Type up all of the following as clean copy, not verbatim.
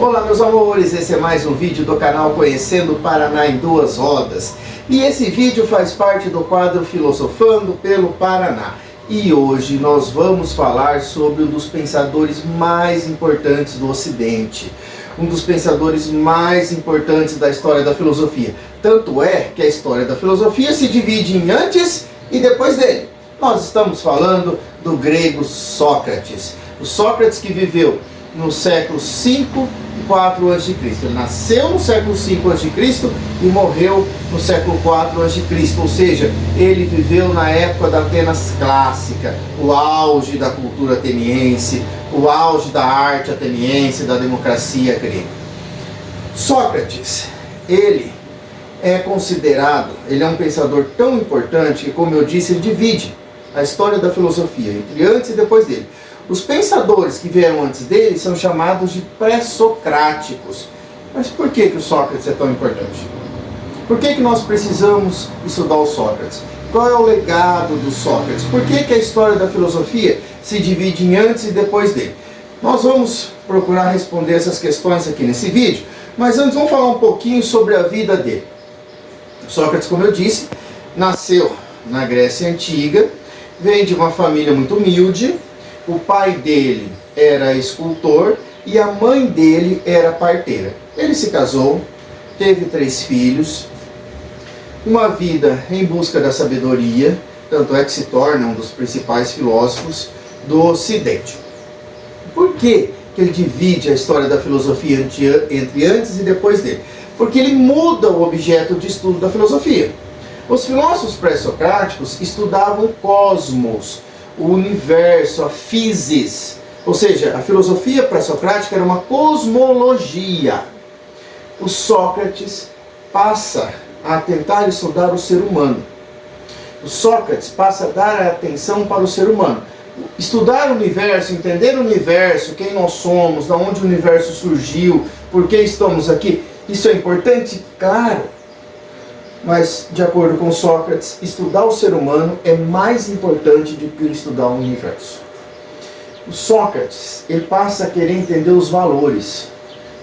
Olá meus amores, esse é mais um vídeo do canal Conhecendo o Paraná em Duas Rodas. E esse vídeo faz parte do quadro Filosofando pelo Paraná. E hoje nós vamos falar sobre um dos pensadores mais importantes do Ocidente. Um dos pensadores mais importantes da história da filosofia. Tanto é que a história da filosofia se divide em antes e depois dele. Nós estamos falando do grego Sócrates. O Sócrates que viveu no século 5 e 4 a.C. Ele nasceu no século 5 a.C. e morreu no século 4 a.C. Ou seja, ele viveu na época da Atenas clássica, o auge da cultura ateniense, o auge da arte ateniense, da democracia grega. Sócrates, ele é considerado, ele é um pensador tão importante que, como eu disse, ele divide a história da filosofia entre antes e depois dele. Os pensadores que vieram antes dele são chamados de pré-socráticos. Mas por que o Sócrates é tão importante? Por que nós precisamos estudar o Sócrates? Qual é o legado do Sócrates? Por que a história da filosofia se divide em antes e depois dele? Nós vamos procurar responder essas questões aqui nesse vídeo, mas antes vamos falar um pouquinho sobre a vida dele. Sócrates, como eu disse, nasceu na Grécia Antiga, vem de uma família muito humilde. O pai dele era escultor e a mãe dele era parteira. Ele se casou, teve 3 filhos, uma vida em busca da sabedoria, tanto é que se torna um dos principais filósofos do Ocidente. Por que ele divide a história da filosofia entre antes e depois dele? Porque ele muda o objeto de estudo da filosofia. Os filósofos pré-socráticos estudavam o cosmos, o universo, a physis, ou seja, a filosofia pré-socrática era uma cosmologia. O Sócrates passa a tentar estudar o ser humano. O Sócrates passa a dar atenção para o ser humano. Estudar o universo, entender o universo, quem nós somos, de onde o universo surgiu, por que estamos aqui, isso é importante? Claro. Mas, de acordo com Sócrates, estudar o ser humano é mais importante do que estudar o universo. O Sócrates, ele passa a querer entender os valores,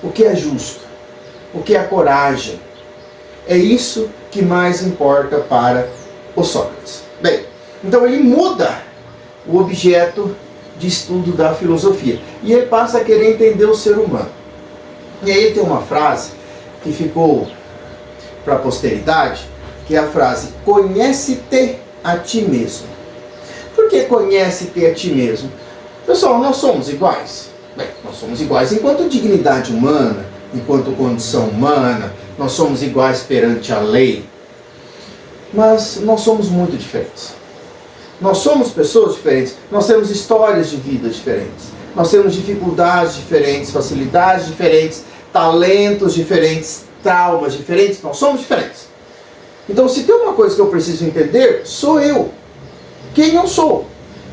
o que é justo, o que é a coragem. É isso que mais importa para o Sócrates. Bem, então ele muda o objeto de estudo da filosofia e ele passa a querer entender o ser humano. E aí tem uma frase que ficou para a posteridade, que é a frase: conhece-te a ti mesmo. Por que conhece-te a ti mesmo? Pessoal, nós somos iguais? Bem, nós somos iguais enquanto dignidade humana, enquanto condição humana, nós somos iguais perante a lei. Mas nós somos muito diferentes. Nós somos pessoas diferentes, nós temos histórias de vida diferentes, nós temos dificuldades diferentes, facilidades diferentes, talentos diferentes, traumas diferentes, nós somos diferentes. Então, se tem uma coisa que eu preciso entender, sou eu. Quem eu sou?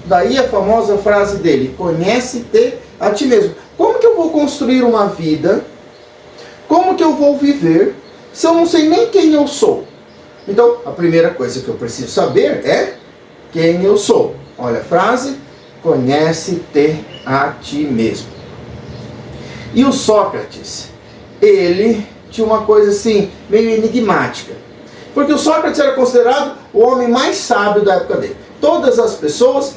Daí a famosa frase dele: conhece-te a ti mesmo. Como que eu vou construir uma vida? Como que eu vou viver se eu não sei nem quem eu sou? Então, a primeira coisa que eu preciso saber é quem eu sou. Olha a frase: conhece-te a ti mesmo. E o Sócrates, ele tinha uma coisa assim, meio enigmática. Porque o Sócrates era considerado o homem mais sábio da época dele. Todas as pessoas,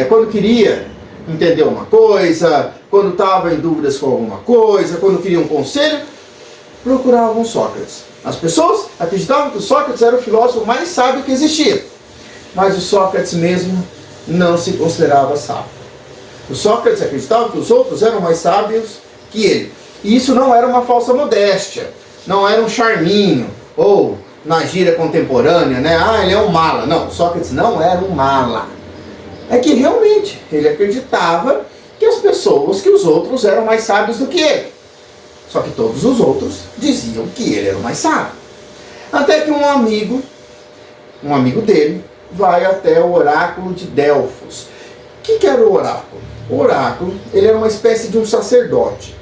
quando queria entender uma coisa, quando estava em dúvidas com alguma coisa, quando queria um conselho, procuravam Sócrates. As pessoas acreditavam que o Sócrates era o filósofo mais sábio que existia. Mas o Sócrates mesmo não se considerava sábio. O Sócrates acreditava que os outros eram mais sábios que ele. E isso não era uma falsa modéstia, não era um charminho, ou na gíria contemporânea, né? Ah, ele é um mala. Não, Sócrates não era um mala. É que realmente ele acreditava que as pessoas, que os outros eram mais sábios do que ele. Só que todos os outros diziam que ele era o mais sábio. Até que um amigo dele, vai até o oráculo de Delfos. O que era o oráculo? O oráculo, ele era uma espécie de um sacerdote.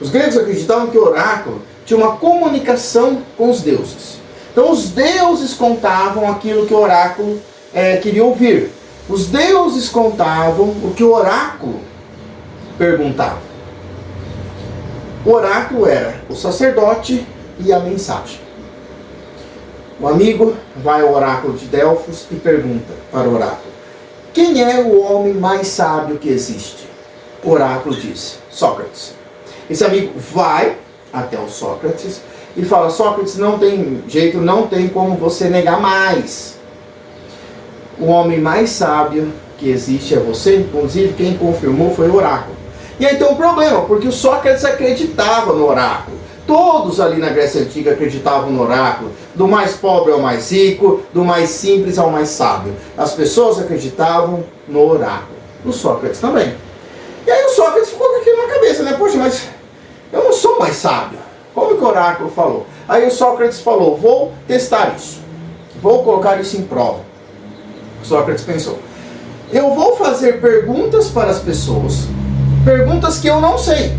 Os gregos acreditavam que o oráculo tinha uma comunicação com os deuses. Então os deuses contavam aquilo que o oráculo queria ouvir. Os deuses contavam o que o oráculo perguntava. O oráculo era o sacerdote e a mensagem. O amigo vai ao oráculo de Delfos e pergunta para o oráculo: quem é o homem mais sábio que existe? O oráculo diz: Sócrates. Esse amigo vai até o Sócrates e fala: Sócrates, não tem jeito, não tem como você negar mais. O homem mais sábio que existe é você. Inclusive quem confirmou foi o oráculo. E aí tem um problema, porque o Sócrates acreditava no oráculo. Todos ali na Grécia Antiga acreditavam no oráculo. Do mais pobre ao mais rico, do mais simples ao mais sábio. As pessoas acreditavam no oráculo. O Sócrates também. E aí o Sócrates ficou com aquilo na cabeça, né? Poxa, mas eu não sou mais sábio. Como que o oráculo falou? Aí o Sócrates falou: vou testar isso. Vou colocar isso em prova. O Sócrates pensou: eu vou fazer perguntas para as pessoas. Perguntas que eu não sei.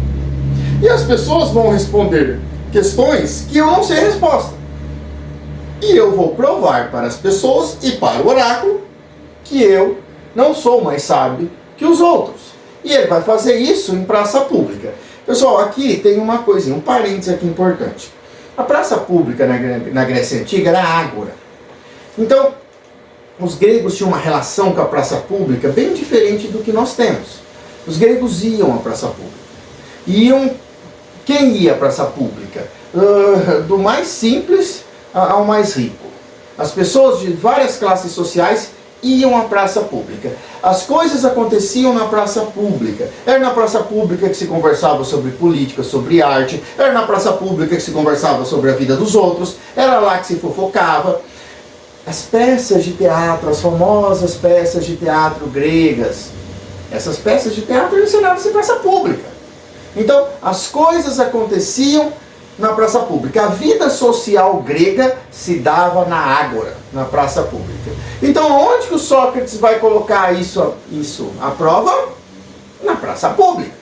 E as pessoas vão responder questões que eu não sei a resposta. E eu vou provar para as pessoas e para o oráculo que eu não sou mais sábio que os outros. E ele vai fazer isso em praça pública. Pessoal, aqui tem uma coisinha, um parênteses aqui importante. A praça pública na Grécia Antiga era a ágora. Então, os gregos tinham uma relação com a praça pública bem diferente do que nós temos. Os gregos iam à praça pública. Quem ia à praça pública? Do mais simples ao mais rico. As pessoas de várias classes sociais iam à praça pública. As coisas aconteciam na praça pública. Era na praça pública que se conversava sobre política, sobre arte. Era na praça pública que se conversava sobre a vida dos outros. Era lá que se fofocava. As peças de teatro, as famosas peças de teatro gregas, essas peças de teatro eram ensinadas em praça pública. Então, as coisas aconteciam na praça pública. A vida social grega se dava na ágora, na praça pública. Então, onde que o Sócrates vai colocar isso à prova? Na praça pública.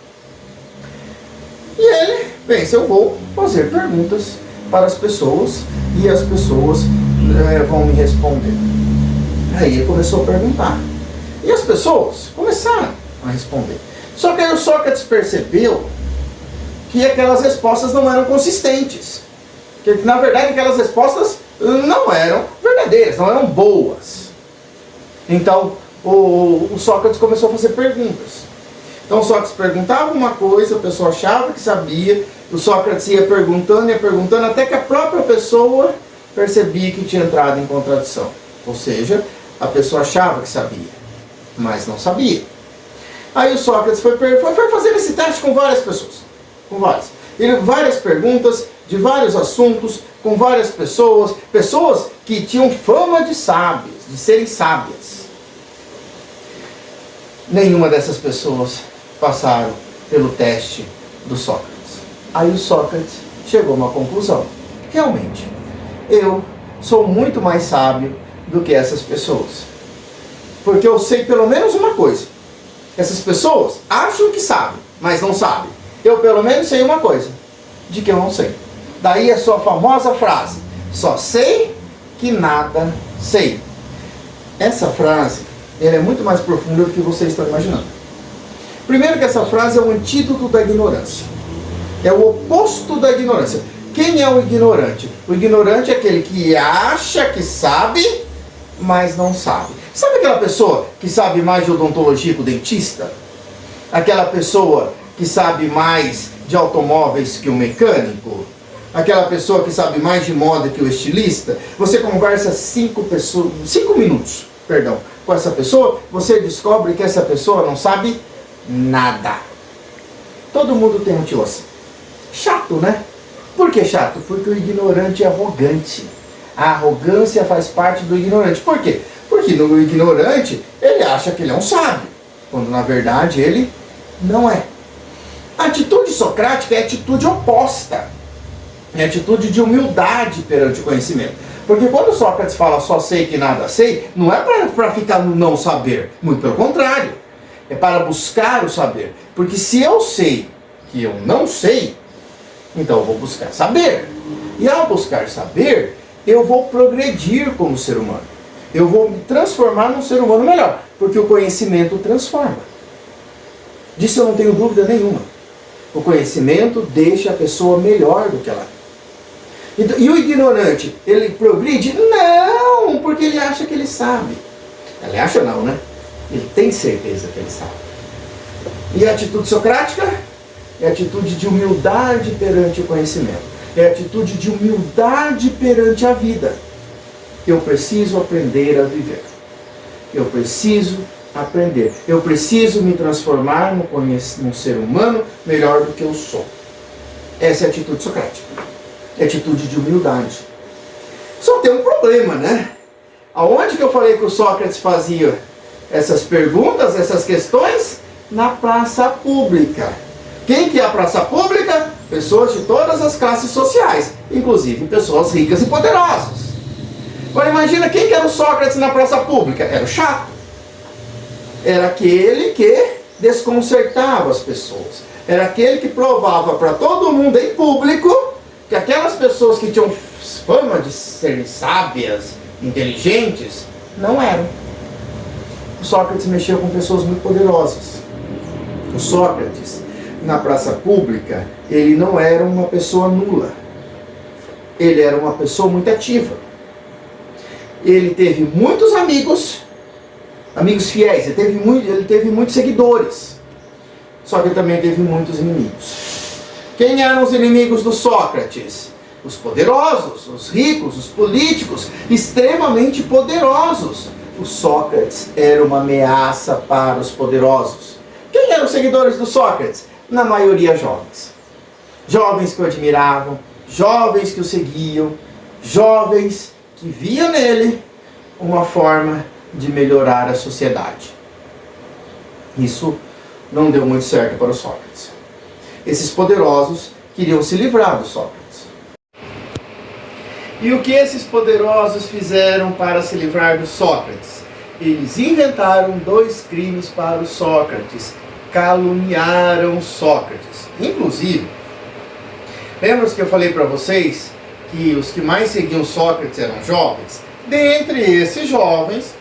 E ele pensa: eu vou fazer perguntas para as pessoas e as pessoas vão me responder. Aí ele começou a perguntar. E as pessoas começaram a responder. Só que aí o Sócrates percebeu que aquelas respostas não eram consistentes. Que na verdade aquelas respostas não eram verdadeiras, não eram boas. Então o Sócrates começou a fazer perguntas. Então o Sócrates perguntava uma coisa, a pessoa achava que sabia, o Sócrates ia perguntando, até que a própria pessoa percebia que tinha entrado em contradição. Ou seja, a pessoa achava que sabia, mas não sabia. Aí o Sócrates foi fazer esse teste com várias pessoas. Várias perguntas, de vários assuntos, com várias pessoas que tinham fama de sábias, de serem sábias. Nenhuma dessas pessoas passaram pelo teste do Sócrates. Aí o Sócrates chegou a uma conclusão: realmente, eu sou muito mais sábio do que essas pessoas. Porque eu sei pelo menos uma coisa. Essas pessoas acham que sabem, mas não sabem. Eu pelo menos sei uma coisa, de que eu não sei. Daí a sua famosa frase: só sei que nada sei. Essa frase, ela é muito mais profunda do que vocês estão imaginando. Primeiro que essa frase é o antídoto da ignorância. É o oposto da ignorância. Quem é o ignorante? O ignorante é aquele que acha que sabe, mas não sabe. Sabe aquela pessoa que sabe mais de odontologia que o dentista? Aquela pessoa que sabe mais de automóveis que o mecânico? Aquela pessoa que sabe mais de moda que o estilista? Você conversa 5 minutos com essa pessoa, você descobre que essa pessoa não sabe nada. Todo mundo tem um tio assim. Chato, né? Por que chato? Porque o ignorante é arrogante. A arrogância faz parte do ignorante. Por quê? Porque no ignorante, ele acha que ele é um sábio, quando na verdade ele não é. A atitude socrática é a atitude oposta. É a atitude de humildade perante o conhecimento. Porque quando Sócrates fala só sei que nada sei, não é para ficar no não saber. Muito pelo contrário. É para buscar o saber. Porque se eu sei que eu não sei, então eu vou buscar saber. E ao buscar saber, eu vou progredir como ser humano. Eu vou me transformar num ser humano melhor. Porque o conhecimento transforma. Disso eu não tenho dúvida nenhuma. O conhecimento deixa a pessoa melhor do que ela é. E o ignorante, ele progride? Não, porque ele acha que ele sabe. Ele acha não, né? Ele tem certeza que ele sabe. E a atitude socrática? É a atitude de humildade perante o conhecimento. É a atitude de humildade perante a vida. Eu preciso aprender a viver. Eu preciso aprender. Eu preciso me transformar num ser humano melhor do que eu sou. Essa é a atitude socrática. É a atitude de humildade. Só tem um problema, né? Aonde que eu falei que o Sócrates fazia essas perguntas, essas questões? Na praça pública. Quem que é a praça pública? Pessoas de todas as classes sociais, inclusive pessoas ricas e poderosas. Agora imagina quem que era o Sócrates na praça pública? Era o chato. Era aquele que desconcertava as pessoas. Era aquele que provava para todo mundo em público que aquelas pessoas que tinham fama de serem sábias, inteligentes, não eram. O Sócrates mexeu com pessoas muito poderosas. O Sócrates, na praça pública, ele não era uma pessoa nula. Ele era uma pessoa muito ativa. Ele teve muitos amigos fiéis, ele teve muitos seguidores. Só que ele também teve muitos inimigos. Quem eram os inimigos do Sócrates? Os poderosos, os ricos, os políticos, extremamente poderosos. O Sócrates era uma ameaça para os poderosos. Quem eram os seguidores do Sócrates? Na maioria jovens. Jovens que o admiravam, jovens que o seguiam, jovens que viam nele uma forma de melhorar a sociedade. Isso não deu muito certo para o Sócrates. Esses poderosos queriam se livrar do Sócrates. E o que esses poderosos fizeram para se livrar do Sócrates? Eles inventaram 2 crimes para o Sócrates. Caluniaram Sócrates. Inclusive, lembra que eu falei para vocês que os que mais seguiam Sócrates eram jovens? Dentre esses jovens,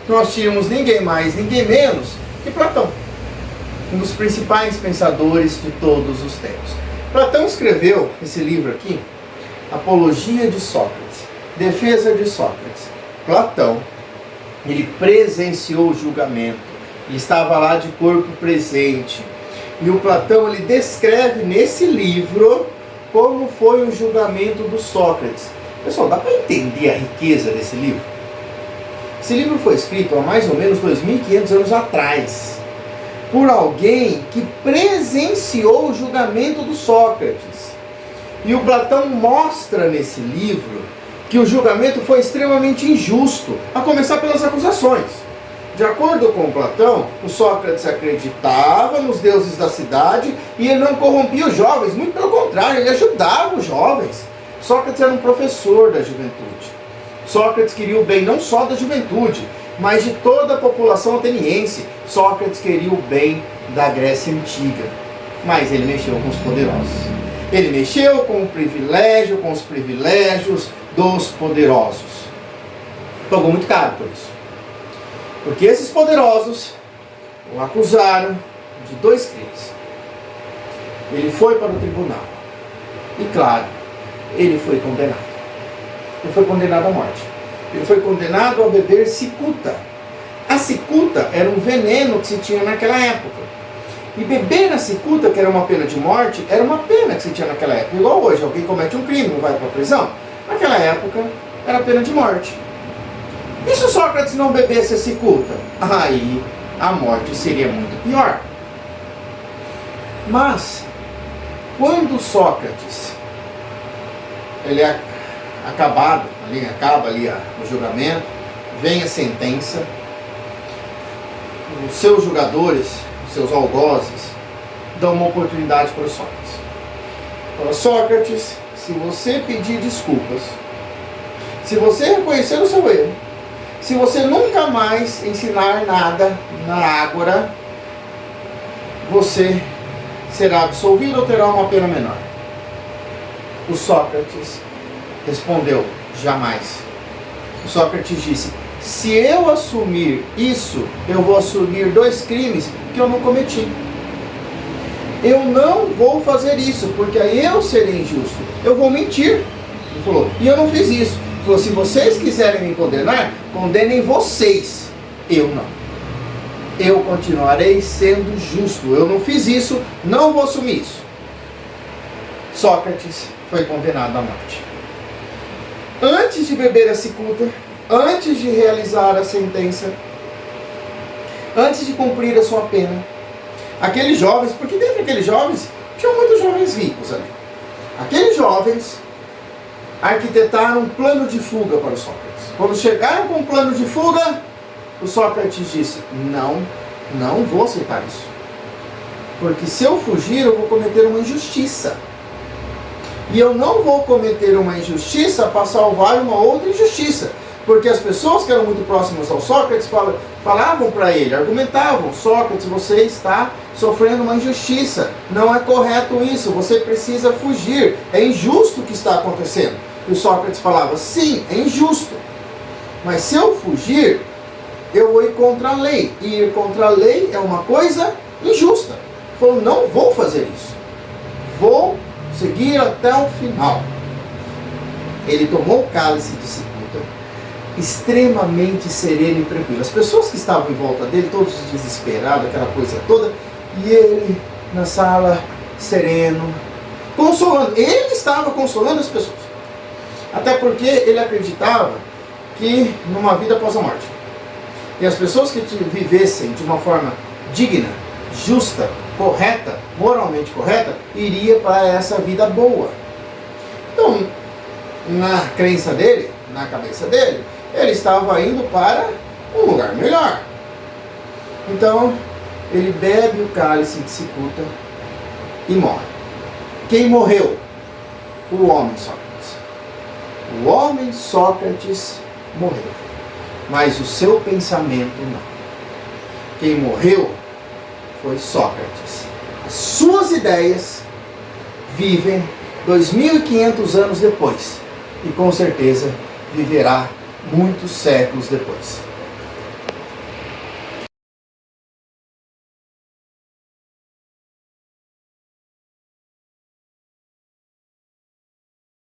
nós tínhamos ninguém mais, ninguém menos que Platão, um dos principais pensadores de todos os tempos. Platão escreveu esse livro aqui, Apologia de Sócrates, Defesa de Sócrates. Platão, ele presenciou o julgamento, ele estava lá de corpo presente. E o Platão, ele descreve nesse livro como foi o julgamento do Sócrates. Pessoal, dá para entender a riqueza desse livro? Esse livro foi escrito há mais ou menos 2.500 anos atrás, por alguém que presenciou o julgamento do Sócrates. E o Platão mostra nesse livro que o julgamento foi extremamente injusto, a começar pelas acusações. De acordo com Platão, o Sócrates acreditava nos deuses da cidade e ele não corrompia os jovens, muito pelo contrário, ele ajudava os jovens. Sócrates era um professor da juventude. Sócrates queria o bem não só da juventude, mas de toda a população ateniense. Sócrates queria o bem da Grécia Antiga, mas ele mexeu com os poderosos. Ele mexeu com o privilégio, com os privilégios dos poderosos. Pagou muito caro por isso. Porque esses poderosos o acusaram de 2 crimes. Ele foi para o tribunal. E claro, ele foi condenado. Ele foi condenado à morte. Ele foi condenado a beber cicuta. A cicuta era um veneno que se tinha naquela época. E beber a cicuta, que era uma pena de morte, era uma pena que se tinha naquela época. Igual hoje, alguém comete um crime, não vai para a prisão. Naquela época, era pena de morte. E se o Sócrates não bebesse a cicuta? Aí a morte seria muito pior. Mas, quando Sócrates, ele é acaba ali o julgamento, vem a sentença, os seus julgadores, os seus algozes, dão uma oportunidade para o Sócrates. Para Sócrates, se você pedir desculpas, se você reconhecer o seu erro, se você nunca mais ensinar nada na ágora, você será absolvido ou terá uma pena menor. O Sócrates respondeu, jamais. O Sócrates disse, se eu assumir isso, eu vou assumir 2 crimes que eu não cometi. eu não vou fazer isso, porque aí eu serei injusto, eu vou mentir. Ele falou, e eu não fiz isso. Ele falou, se vocês quiserem me condenar, condenem vocês, eu não. Eu continuarei sendo justo, eu não fiz isso, não vou assumir isso. Sócrates foi condenado à morte. Antes de beber a cicuta, antes de realizar a sentença, antes de cumprir a sua pena, aqueles jovens, porque dentre aqueles jovens, tinham muitos jovens ricos ali. Aqueles jovens arquitetaram um plano de fuga para o Sócrates. Quando chegaram com um plano de fuga, o Sócrates disse, não vou aceitar isso. Porque se eu fugir, eu vou cometer uma injustiça. E eu não vou cometer uma injustiça para salvar uma outra injustiça. Porque as pessoas que eram muito próximas ao Sócrates falavam para ele, argumentavam, Sócrates, você está sofrendo uma injustiça, não é correto isso, você precisa fugir, é injusto o que está acontecendo. E o Sócrates falava, sim, é injusto, mas se eu fugir, eu vou ir contra a lei, e ir contra a lei é uma coisa injusta. Ele falou, não vou fazer isso, vou seguir até o final. Ele tomou o cálice de cicuta, extremamente sereno e tranquilo. As pessoas que estavam em volta dele, todos desesperados, aquela coisa toda, e ele na sala, sereno, consolando. Ele estava consolando as pessoas. Até porque ele acreditava que numa vida após a morte. E as pessoas que vivessem de uma forma digna, justa, correta, moralmente correta, iria para essa vida boa. Então, na crença dele, na cabeça dele, ele estava indo para um lugar melhor. Então, ele bebe o cálice de cicuta e morre. Quem morreu? O homem Sócrates. O homem Sócrates morreu. Mas o seu pensamento não. Quem morreu foi Sócrates. As suas ideias vivem 2.500 anos depois. E com certeza viverá muitos séculos depois.